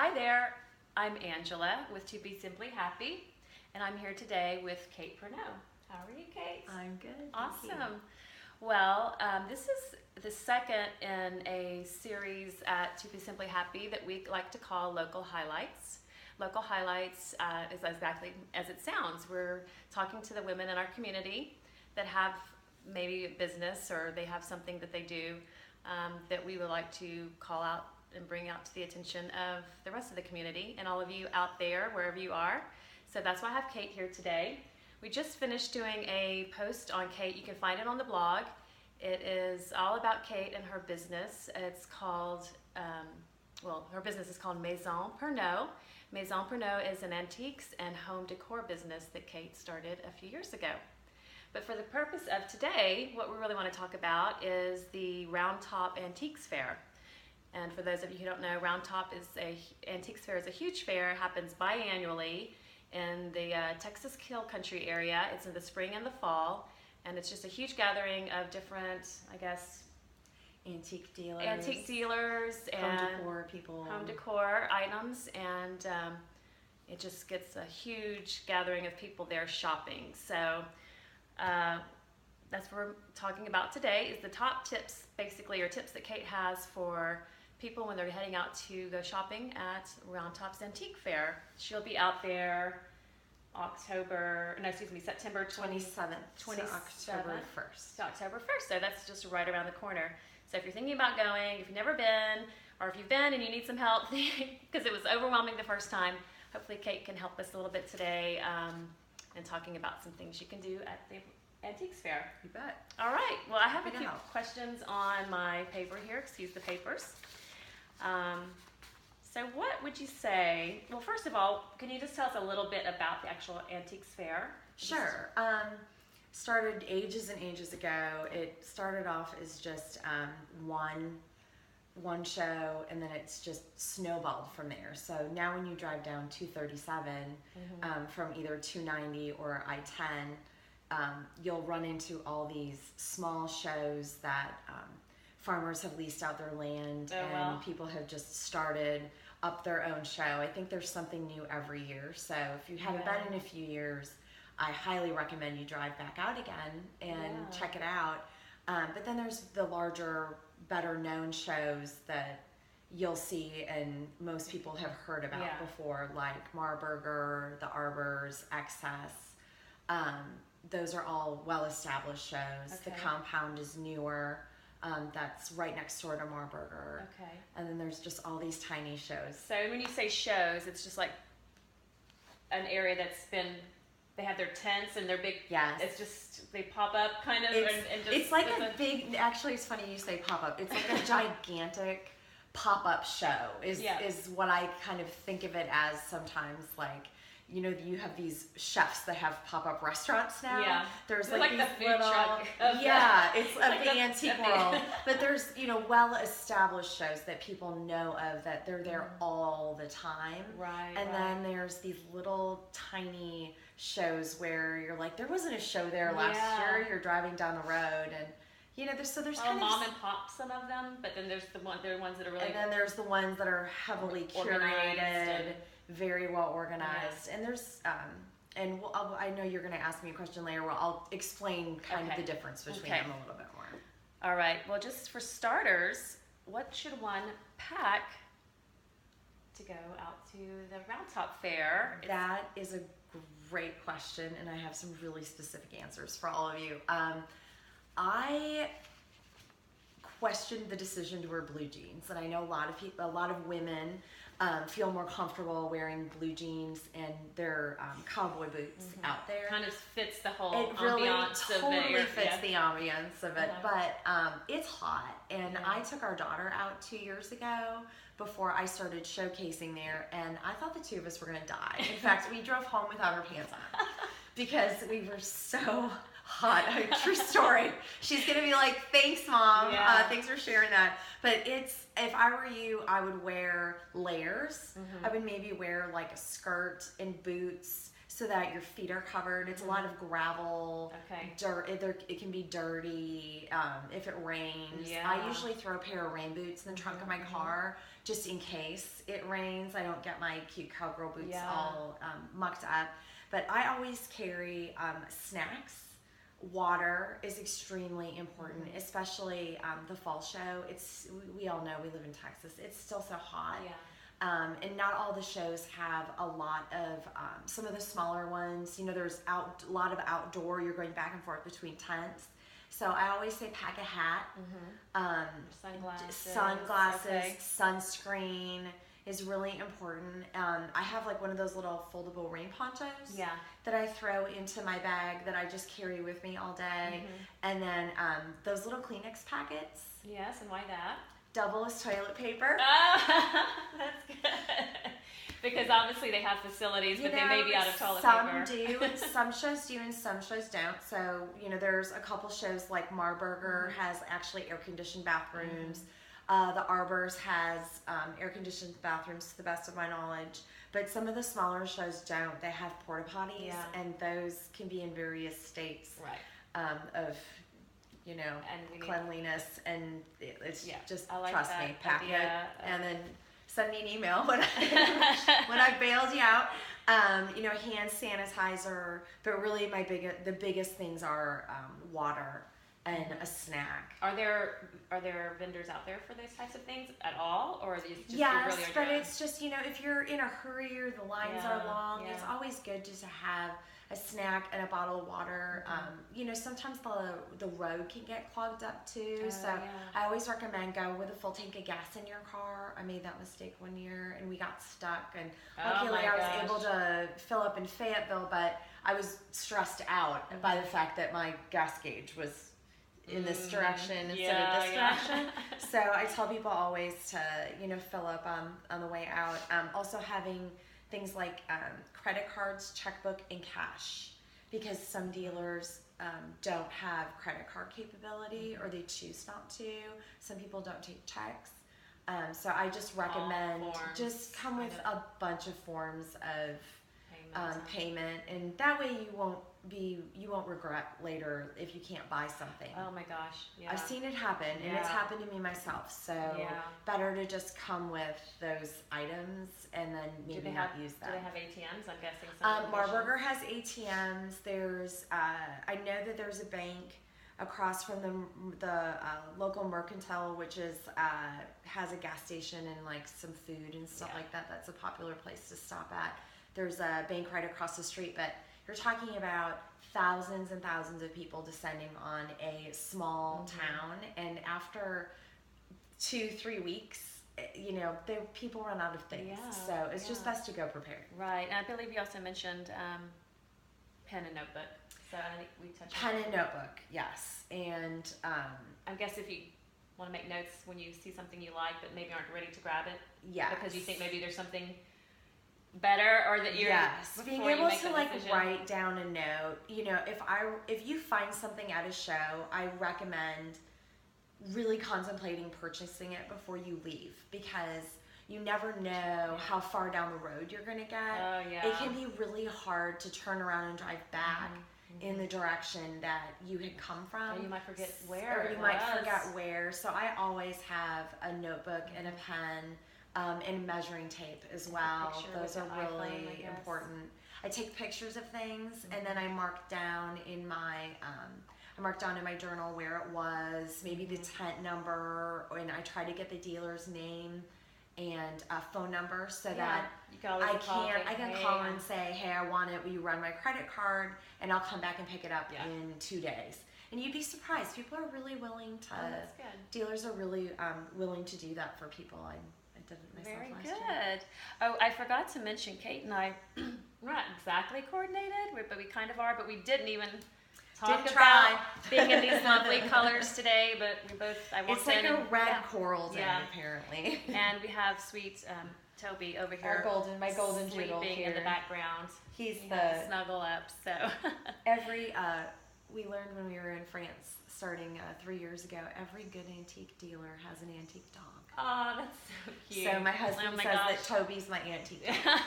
Hi there, I'm Angela with To Be Simply Happy, and I'm here today with Kate Pernoud. How are you, Kate? I'm good. Awesome. Well, this is the second in a series at To Be Simply Happy that we like to call Local Highlights. Local Highlights is exactly as it sounds. We're talking to the women in our community that have maybe a business or they have something that they do that we would like to call out and bring out to the attention of the rest of the community and all of you out there, wherever you are. So that's why I have Kate here today. We just finished doing a post on Kate. You can find it on the blog. It is all about Kate and her business. It's called, her business is called Maison Pernoud. Maison Pernoud is an antiques and home decor business that Kate started a few years ago. But for the purpose of today, what we really want to talk about is the Round Top Antiques Fair. And for those of you who don't know, Round Top Antiques Fair is a huge fair. It happens biannually in the Texas Hill Country area. It's in the spring and the fall, and it's just a huge gathering of different, Antique dealers and home decor items, and it just gets a huge gathering of people there shopping. So that's what we're talking about today, is the top tips, basically, or tips that Kate has for people when they're heading out to go shopping at Round Top's Antique Fair. She'll be out there September 27th to October 1st. To October 1st, so that's just right around the corner. So if you're thinking about going, if you've never been, or if you've been and you need some help, because it was overwhelming the first time, hopefully Kate can help us a little bit today in talking about some things you can do at the Antiques Fair. You bet. All right, well, I have a few questions on my paper here. Excuse the papers. So what would you say, well, first of all, can you just tell us a little bit about the actual Antiques Fair? Sure. Started ages and ages ago. It started off as just one show, and then it's just snowballed from there. So now when you drive down 237 from either 290 or I-10, you'll run into all these small shows that farmers have leased out their land, people have just started up their own show. I think there's something new every year. So if you haven't been in a few years, I highly recommend you drive back out again and check it out. But then there's the larger, better known shows that you'll see and most people have heard about before, like Marburger, the Arbors, Excess. Those are all well-established shows. The Compound is newer. That's right next door to Marburger. Okay. And then there's just all these tiny shows. So when you say shows, it's just like an area they have their tents and their big, it's just, they pop up kind of. It's like actually it's funny you say pop up. It's like a gigantic pop-up show is what I kind of think of it as sometimes, like, you know, you have these chefs that have pop-up restaurants now. Yeah. There's like these the food truck. It's like the antique world. But there's, well-established shows that people know of, that they're there all the time. Right. And then there's these little tiny shows where you're like, there wasn't a show there last year. You're driving down the road, and there's kind of mom and pop, some of them, but then there's the ones that are really, and then there's the ones that are heavily curated, very well organized, and there's I know you're going to ask me a question later. Well, I'll explain kind of the difference between them a little bit more. All right. Well, just for starters, what should one pack to go out to the Round Top Fair? That is a great question, and I have some really specific answers for all of you. I questioned the decision to wear blue jeans, and I know a lot of women feel more comfortable wearing blue jeans and their cowboy boots out there. Kind of fits the whole ambiance fits the ambiance of it, but it's hot, and I took our daughter out 2 years ago before I started showcasing there, and I thought the two of us were going to die. In fact, we drove home without our pants on because we were so hot. True story. She's going to be like, thanks, Mom. Thanks for sharing that. But if I were you, I would wear layers. I would maybe wear like a skirt and boots, so that your feet are covered. It's a lot of gravel, dirt. It can be dirty if it rains. Yeah. I usually throw a pair of rain boots in the trunk of my car just in case it rains. I don't get my cute cowgirl boots all mucked up. But I always carry snacks. Water is extremely important, especially the fall show. We all know we live in Texas. It's still so hot. Yeah. And not all the shows have a lot of, some of the smaller ones, there's a lot of outdoor, you're going back and forth between tents. So I always say pack a hat, sunglasses, sunscreen is really important. I have like one of those little foldable rain ponchos that I throw into my bag that I just carry with me all day. And then those little Kleenex packets. Yes, and why that? Double as toilet paper. That's good. Because obviously they have facilities, but they may be out of toilet paper. Some do, some shows do, and some shows don't. So, there's a couple shows like Marburger has actually air-conditioned bathrooms. The Arbors has air-conditioned bathrooms, to the best of my knowledge. But some of the smaller shows don't. They have porta potties, and those can be in various states of and cleanliness, and it's just trust me, pack it, and then send me an email when I bailed you out. Hand sanitizer, but really the biggest things are water and a snack. Are there vendors out there for those types of things at all, or is it just yes, really but it's just if you're in a hurry or the lines are long, it's always good just to have a snack and a bottle of water. Sometimes the road can get clogged up too, I always recommend go with a full tank of gas in your car. I made that mistake one year and we got stuck, and luckily I was able to fill up in Fayetteville, but I was stressed out by the fact that my gas gauge was in this direction instead of this direction. So I tell people always to fill up on the way out. Also having things like credit cards, checkbook, and cash, because some dealers don't have credit card capability or they choose not to. Some people don't take checks. So I just recommend just come with a bunch of forms of payment, and that way you won't regret later if you can't buy something. Oh my gosh, I've seen it happen, and it's happened to me myself. So better to just come with those items and then maybe not use them. Do they have ATMs? I'm guessing. Marburger has ATMs. There's I know that there's a bank across from the local Mercantile, which is has a gas station and like some food and stuff like that. That's a popular place to stop at. There's a bank right across the street, but you're talking about thousands and thousands of people descending on a small town, and after 2-3 weeks, people run out of things. So it's just best to go prepared. Right, and I believe you also mentioned pen and notebook. So I think we touched on pen and notebook, yes. And I guess if you want to make notes when you see something you like, but maybe aren't ready to grab it, because you think maybe there's something better, or that you're being able to write down a note. If you find something at a show, I recommend really contemplating purchasing it before you leave, because you never know how far down the road you're going to get. It can be really hard to turn around and drive back in the direction that you had come from. Or you might forget where. Or you might forget where. So I always have a notebook and a pen. And measuring tape as well. Those are really important. I take pictures of things, and then I mark down in my journal where it was, maybe the tent number, and I try to get the dealer's name and phone number so that I can call and say, hey, I want it. Will you run my credit card? And I'll come back and pick it up in 2 days. And you'd be surprised. People are really willing to. Oh, that's good. Dealers are really willing to do that for people. I did it myself last year. Very good. Oh, I forgot to mention, Kate and I, we're not exactly coordinated, but we kind of are, but we didn't even talk about being in these lovely colors today, but we both, it's like a red coral day, apparently. And we have sweet Toby over here. My golden doodle sleeping in the background. He's the snuggle up, so. We learned when we were in France, starting 3 years ago, every good antique dealer has an antique dog. Oh, that's so cute. So my husband says that Toby's my antique dog.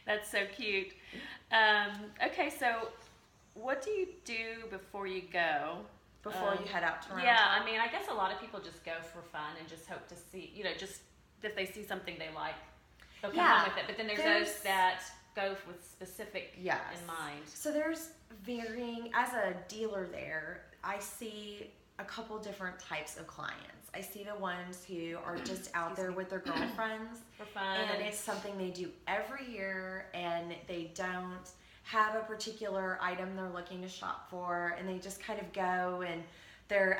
That's so cute. Okay, so what do you do before you go? Before you head out to Yeah, I mean, I guess a lot of people just go for fun and just hope to see, just if they see something they like, they'll come home with it. But then there's those that go with specific in mind. So there's varying, as a dealer there, I see a couple different types of clients. I see the ones who are just out there with their girlfriends for fun. And it's something they do every year, and they don't have a particular item they're looking to shop for, and they just kind of go, and they're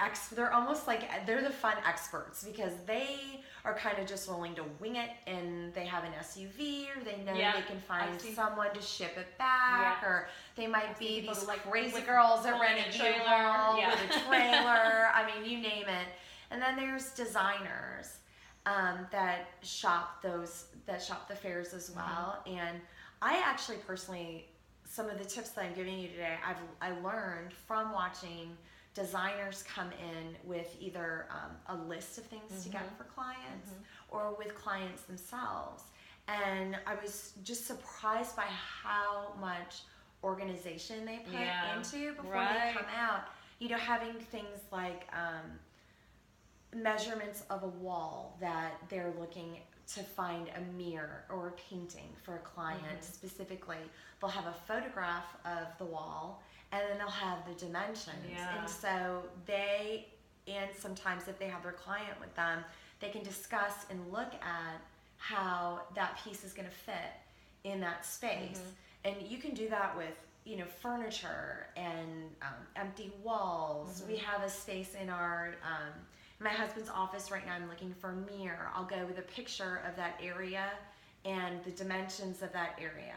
almost like they're the fun experts because they are kind of just willing to wing it, and they have an SUV, or they know they can find someone to ship it back, or they might be these crazy girls that rent a trailer with a trailer. I mean, you name it. And then there's designers that shop the fairs as well. And I actually personally, some of the tips that I'm giving you today, I learned from watching designers come in with either a list of things to get for clients or with clients themselves. And I was just surprised by how much organization they put into before they come out. Having things like measurements of a wall that they're looking to find a mirror or a painting for a client specifically. They'll have a photograph of the wall, and then they'll have the dimensions. And so and sometimes if they have their client with them, they can discuss and look at how that piece is going to fit in that space. And you can do that with furniture and empty walls. We have a space in my husband's office right now. I'm looking for a mirror. I'll go with a picture of that area and the dimensions of that area.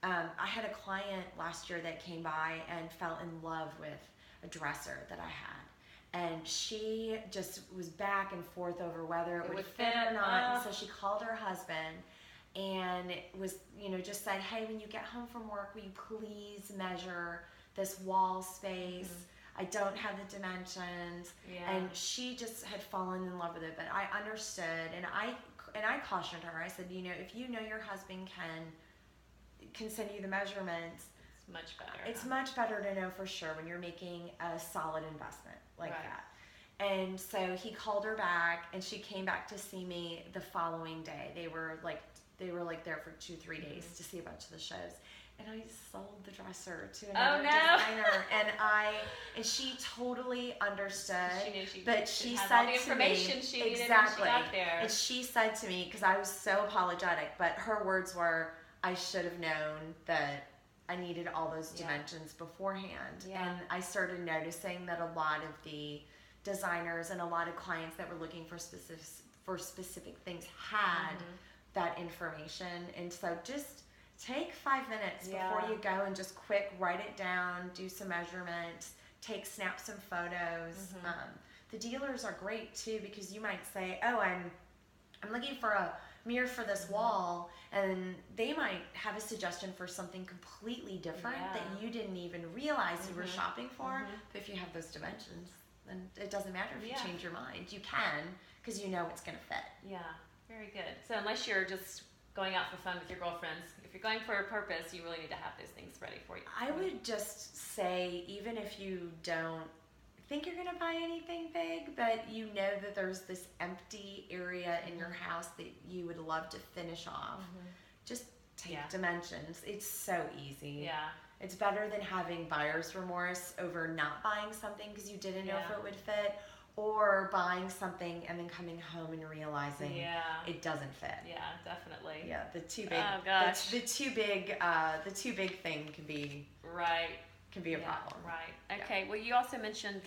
I had a client last year that came by and fell in love with a dresser that I had. And she just was back and forth over whether it would fit or not. And so she called her husband and was, just said, hey, when you get home from work, will you please measure this wall space? I don't have the dimensions. And she just had fallen in love with it. But I understood, and I cautioned her. I said, if you know your husband can send you the measurements, it's much better. It's much better to know for sure when you're making a solid investment like that. And so he called her back, and she came back to see me the following day. They were there for 2-3 days to see a bunch of the shows. And I sold the dresser to another designer, and she totally understood. She knew she said all the information she needed when she got there. And she said to me, because I was so apologetic, but her words were, I should have known that I needed all those dimensions beforehand. And I started noticing that a lot of the designers and a lot of clients that were looking for specific things had that information. And so just take 5 minutes before you go and just quick write it down, do some measurements, snap some photos. The dealers are great too, because you might say, oh, I'm looking for a mirror for this wall, and they might have a suggestion for something completely different that you didn't even realize you were shopping for. But if you have those dimensions, then it doesn't matter if you change your mind. You can, because you know it's going to fit. Yeah, very good. So unless you're just going out for fun with your girlfriends, if you're going for a purpose, you really need to have those things ready for you. I would just say, even if you don't think you're going to buy anything big, but you know that there's this empty area in your house that you would love to finish off, just take dimensions. It's so easy. Yeah. It's better than having buyer's remorse over not buying something because you didn't know if it would fit, or buying something and then coming home and realizing it doesn't fit. Yeah, definitely. Yeah, the too big. Oh gosh. The too big thing can be can be a problem. Right. Okay. Well, you also mentioned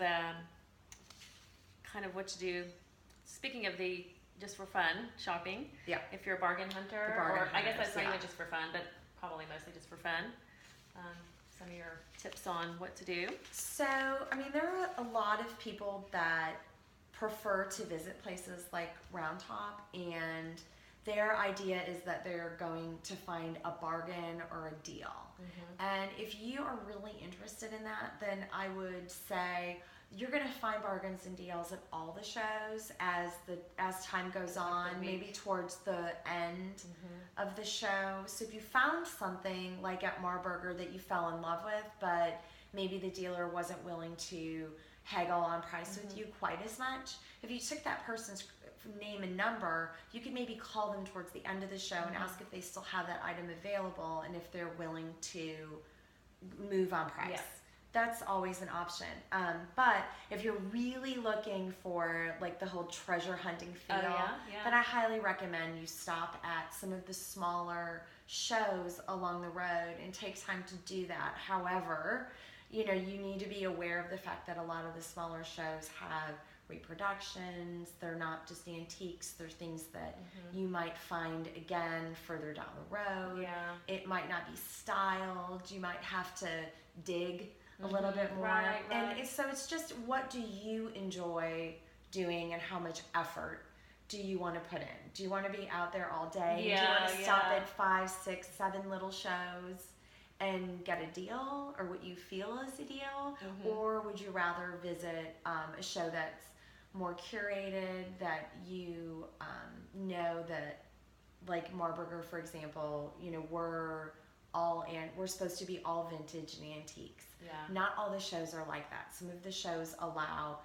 kind of what to do. Speaking of the just for fun shopping. Yeah. If you're a bargain hunter, I guess that's not even just for fun, but probably mostly just for fun. Some of your tips on what to do. So, I mean, there are a lot of people that prefer to visit places like Round Top, and their idea is that they're going to find a bargain or a deal. And if you are really interested in that, then I would say You're gonna find bargains and deals at all the shows as time goes on, maybe towards the end of the show. So if you found something like at Marburger that you fell in love with, but maybe the dealer wasn't willing to haggle on price with you quite as much, if you took that person's name and number, you could maybe call them towards the end of the show and ask if they still have that item available and if they're willing to move on price. Yes. That's always an option. But if you're really looking for like the whole treasure hunting feel, then I highly recommend you stop at some of the smaller shows along the road and take time to do that. However, you need to be aware of the fact that a lot of the smaller shows have reproductions. They're not just antiques. They're things that you might find again further down the road. Yeah. It might not be styled. You might have to dig a little bit more. Right. And it's just, what do you enjoy doing and how much effort do you want to put in? Do you want to be out there all day? Yeah, do you want to stop at 5, 6, 7 little shows and get a deal, or what you feel is a deal? Or would you rather visit a show that's more curated, that you know that, like Marburger, for example, we're supposed to be all vintage and antiques. Yeah. Not all the shows are like that. Some of the shows allow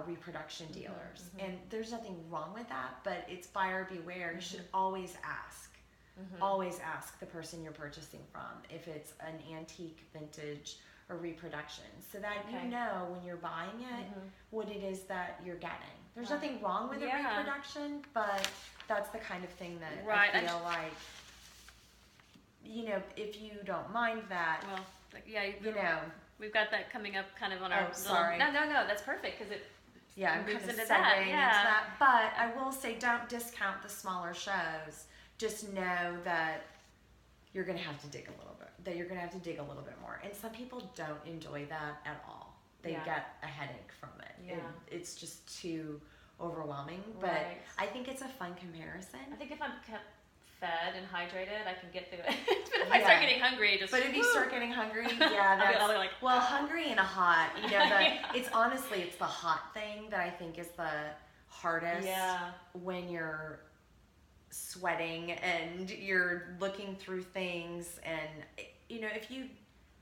reproduction dealers, and there's nothing wrong with that, but it's buyer beware. You should always ask. Always ask the person you're purchasing from if it's an antique, vintage, or reproduction, so that you know when you're buying it what it is that you're getting. There's nothing wrong with a reproduction, but that's the kind of thing that I feel like, if you don't mind that. Well, we've got that coming up kind of on our. Sorry. No, that's perfect because it. Yeah, I'm moves kind of into segueing that. into Yeah. that. But I will say, don't discount the smaller shows. Just know that you're going to have to dig a little bit. That you're going to have to dig a little bit more. And some people don't enjoy that at all. They get a headache from it. Yeah. It's just too overwhelming. But I think it's a fun comparison. I think if I'm kept fed and hydrated, I can get through it. But if I start getting hungry, But if you start getting hungry, I'll be like, hungry and hot. It's honestly, it's the hot thing that I think is the hardest. Yeah. When you're sweating and you're looking through things, and if you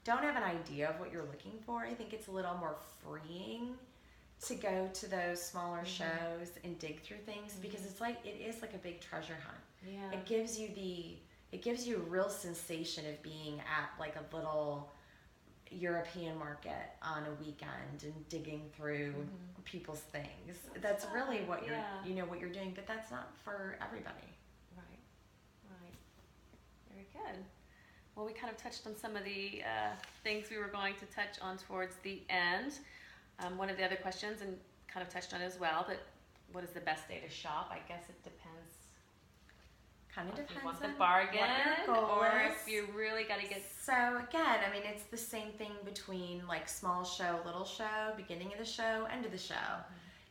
don't have an idea of what you're looking for, I think it's a little more freeing to go to those smaller shows and dig through things, because it is like a big treasure hunt. Yeah. It gives you a real sensation of being at like a little European market on a weekend and digging through people's things. That's really what what you're doing, but that's not for everybody. Right. Very good. Well, we kind of touched on some of the things we were going to touch on towards the end. One of the other questions, and kind of touched on as well, but what is the best day to shop? I guess it depends. Kind of depends If you want the on bargain, what your goal or is. if you really got to get. So again, it's the same thing between like small show, little show, beginning of the show, end of the show.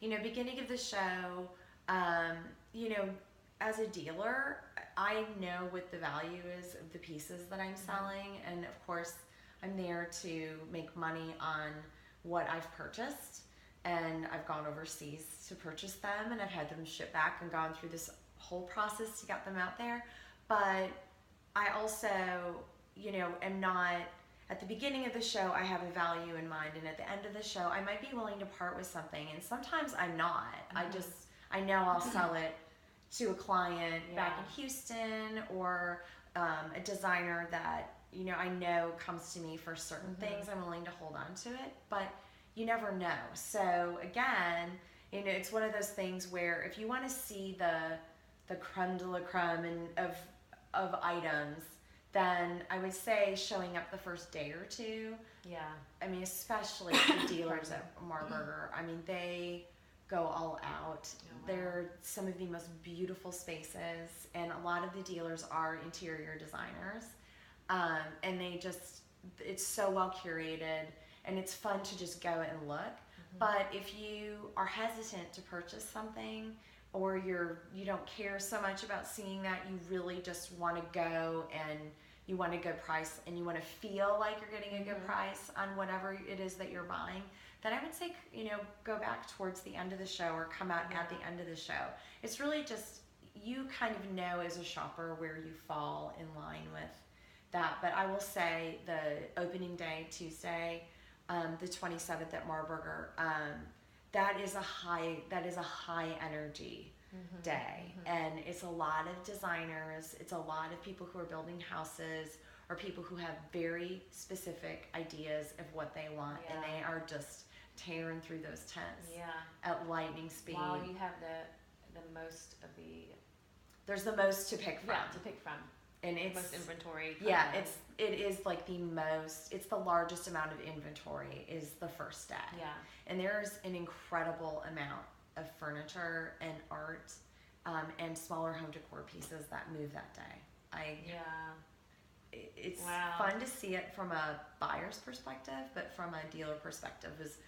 Beginning of the show, as a dealer, I know what the value is of the pieces that I'm selling, and of course, I'm there to make money on what I've purchased, and I've gone overseas to purchase them, and I've had them shipped back and gone through this whole process to get them out there. But I also, am not, at the beginning of the show, I have a value in mind, and at the end of the show, I might be willing to part with something, and sometimes I'm not. I know I'll sell it to a client back in Houston, or a designer that I know comes to me for certain things. I'm willing to hold on to it, but you never know. So again, it's one of those things where if you want to see the creme de la creme of items, then I would say showing up the first day or two. Yeah. Especially the dealers at Marburger. They go all out. Oh, wow. They're some of the most beautiful spaces, and a lot of the dealers are interior designers. And it's so well curated, and it's fun to just go and look. But if you are hesitant to purchase something, or you don't care so much about seeing that, you really just want to go and you want a good price, and you want to feel like you're getting a good price on whatever it is that you're buying, then I would say, go back towards the end of the show or come out at the end of the show. It's really just, you kind of know as a shopper where you fall in line with that. But I will say the opening day, Tuesday, the 27th at Marburger, that is a high energy day. And it's a lot of designers, it's a lot of people who are building houses or people who have very specific ideas of what they want, and they are just tearing through those tents at lightning speed. Wow, you have the most of the... There's the most to pick from. Yeah, to pick from. And it's... most inventory. Yeah, it is like the most... It's the largest amount of inventory is the first day. Yeah. And there's an incredible amount of furniture and art and smaller home decor pieces that move that day. It's fun to see it from a buyer's perspective, but from a dealer perspective is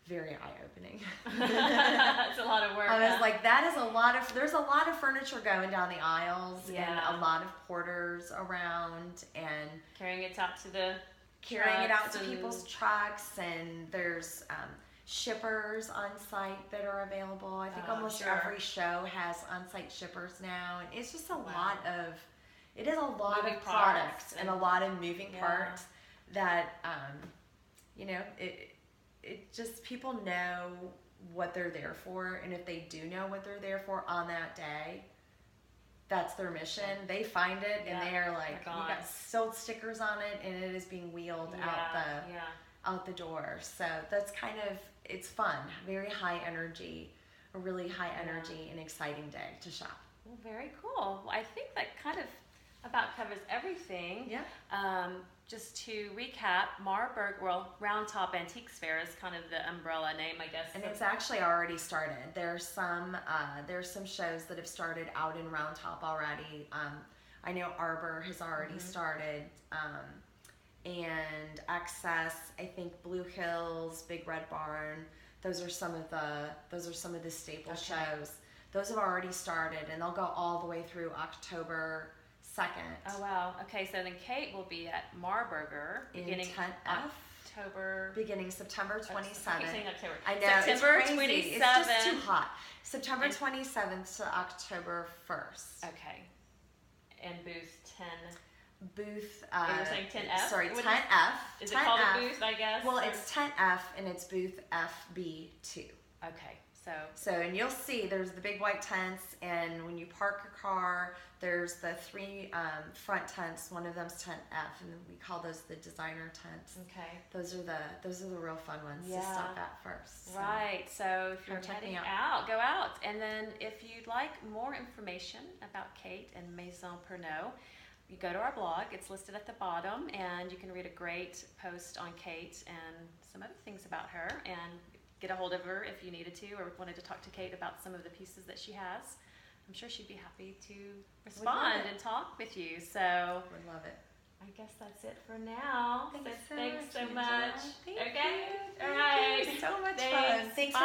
very eye-opening. It's a lot of work. I was like, there's a lot of furniture going down the aisles and a lot of porters around and carrying it out to people's trucks, and there's shippers on site that are available. I think almost every show has on-site shippers now, and it's just a lot of moving products and a lot of moving parts that it just, people know what they're there for, and if they do know what they're there for on that day, that's their mission. They find it and they are like, you got sold stickers on it, and it is being wheeled out the door. So that's kind of, it's fun, very high energy, a really high energy and exciting day to shop. Well, very cool. Well, I think that kind of about covers everything. Yeah. Just to recap, Marburger, Round Top Antiques Fair is kind of the umbrella name, I guess. And it's actually already started. There's some shows that have started out in Round Top already. I know Arbor has already started, and Access. I think Blue Hills, Big Red Barn. Those are some of the staple shows. Those have already started, and they'll go all the way through October 2nd. Oh wow. Okay, so then Kate will be at Marburger beginning Tent F. October. Beginning September 27th. I keep saying October. I know, September it's crazy. 27th. It's just too hot. September 27th to October 1st. Okay. And booth 10. Booth. You were saying 10F? Sorry, Tent F. Is it called a booth, I guess? Well, it's Tent F, and it's booth FB2. Okay. So, and you'll see there's the big white tents, and when you park your car, there's the three front tents. One of them's Tent F, and we call those the designer tents. Okay. Those are the real fun ones to stop at first. So. Right. So if you're heading out, go out. And then if you'd like more information about Kate and Maison Pernoud, you go to our blog. It's listed at the bottom, and you can read a great post on Kate and some other things about her, and get a hold of her if you needed to or wanted to talk to Kate about some of the pieces that she has. I'm sure she'd be happy to respond and talk with you. So would love it. I guess that's it for now. Thanks so much. Thank okay. You. All right. So much Thanks. fun. Thanks. Bye.